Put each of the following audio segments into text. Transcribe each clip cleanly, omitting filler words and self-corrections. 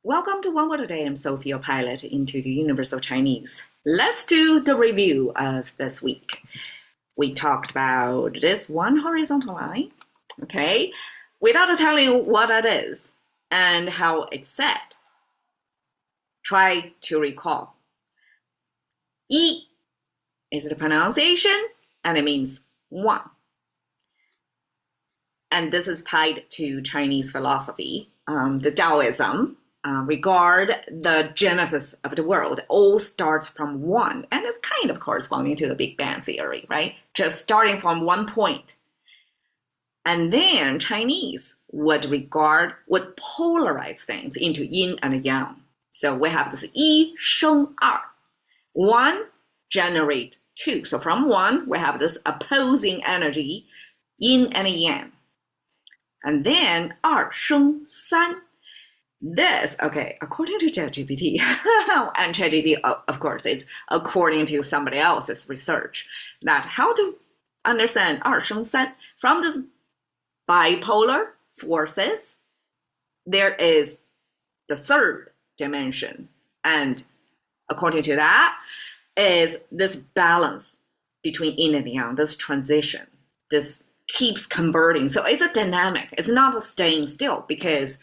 Welcome to One Word a Day. I'm Sophie, your pilot into the universe of Chinese. Let's do the review of this week. We talked about this one horizontal line, okay, without telling you what it is and how it's said. Try to recall. Yi is the pronunciation, and it means one. And this is tied to Chinese philosophy, the Taoism. Regard the genesis of the world all starts from one, and it's kind of corresponding to the Big Bang theory, right? Just starting from one point. And then Chinese would polarize things into yin and yang. So we have this yi sheng er. One generate two. So from one, we have this opposing energy, yin and yang. And then er sheng san. This, okay, according to ChatGPT, and ChatGPT, of course, it's according to somebody else's research, that how to understand 二生三 from this bipolar forces, there is the third dimension. And according to that, is this balance between yin and yang, this transition, this keeps converting. So it's a dynamic. It's not a staying still because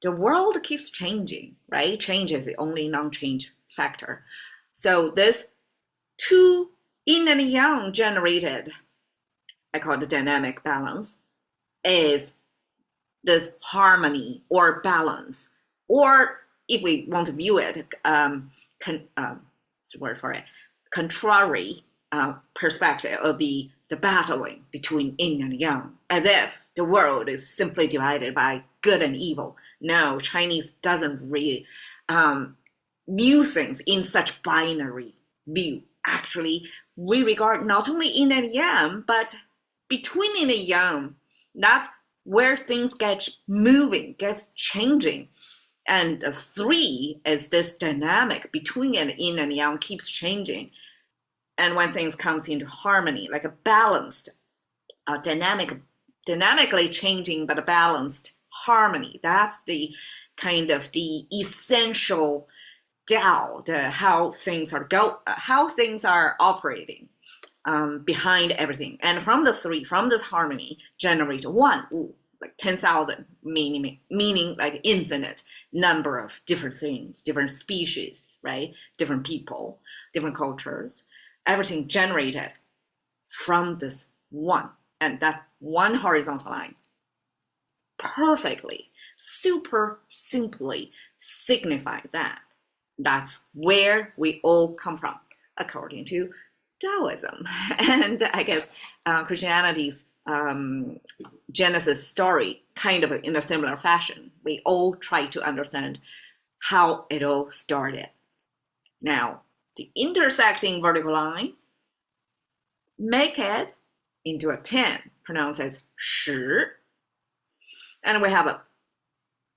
the world keeps changing, right? Change is the only non-change factor. So this two yin and yang generated, I call it dynamic balance, is this harmony or balance, or if we want to view it, what's the word for it? Contrary perspective would be the battling between yin and yang, as if the world is simply divided by good and evil. No, Chinese doesn't really view things in such binary view. Actually, we regard not only yin and yang, but between yin and yang, that's where things get moving, gets changing. And the three is this dynamic between yin and yang keeps changing. And when things comes into harmony, like a balanced, dynamically changing but a balanced harmony, that's the kind of the essential Tao, how things are operating behind everything. And from the three, from this harmony, generate one, like 10,000, meaning like infinite number of different things, different species, right? Different people, different cultures, everything generated from this one, and that one horizontal line perfectly, super simply signify that. That's where we all come from, according to Taoism. And I guess Christianity's Genesis story, kind of in a similar fashion. We all try to understand how it all started. Now, the intersecting vertical line, make it into a 10, pronounced as 十. And we have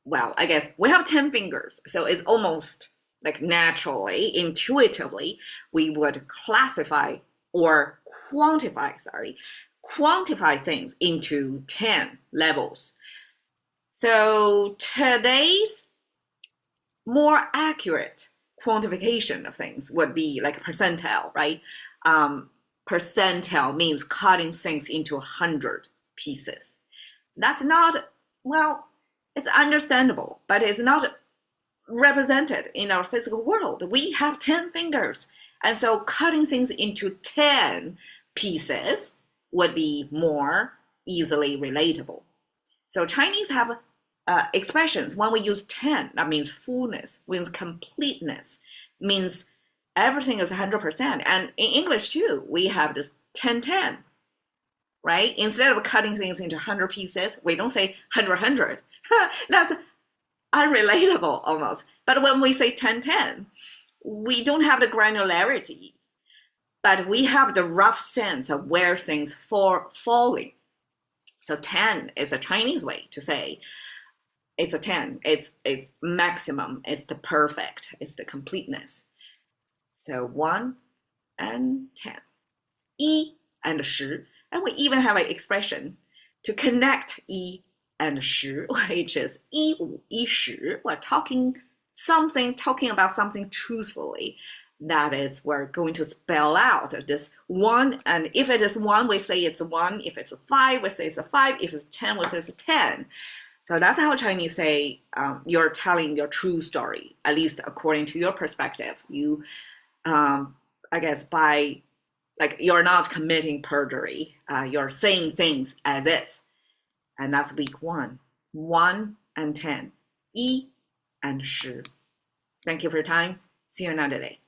we have 10 fingers. So it's almost like naturally, intuitively, we would classify or quantify things into 10 levels. So today's more accurate quantification of things would be like a percentile, right? Percentile means cutting things into 100 pieces. That's not, well, it's understandable, but it's not represented in our physical world. We have 10 fingers, and so cutting things into 10 pieces would be more easily relatable. So Chinese have expressions. When we use 10, that means fullness, means completeness, means everything is 100%. And in English too, we have this 10-10, right? Instead of cutting things into 100 pieces, we don't say 100. That's unrelatable almost. But when we say 10-10, we don't have the granularity, but we have the rough sense of where things falling. So 10 is a Chinese way to say it's a 10. It's maximum. It's the perfect. It's the completeness. So 1 and 10. 一 and 十. And we even have an expression to connect 一 and 十, which is 一五一十. We're talking something, talking about something truthfully. That is, we're going to spell out this one. And if it is one, we say it's one. If it's a five, we say it's a five. If it's 10, we say it's a 10. So that's how Chinese say you're telling your true story, at least according to your perspective. You, I guess, by like you're not committing perjury. You're saying things as is. And that's week 1. 1 and 10. 一 and 十. Thank you for your time. See you another day.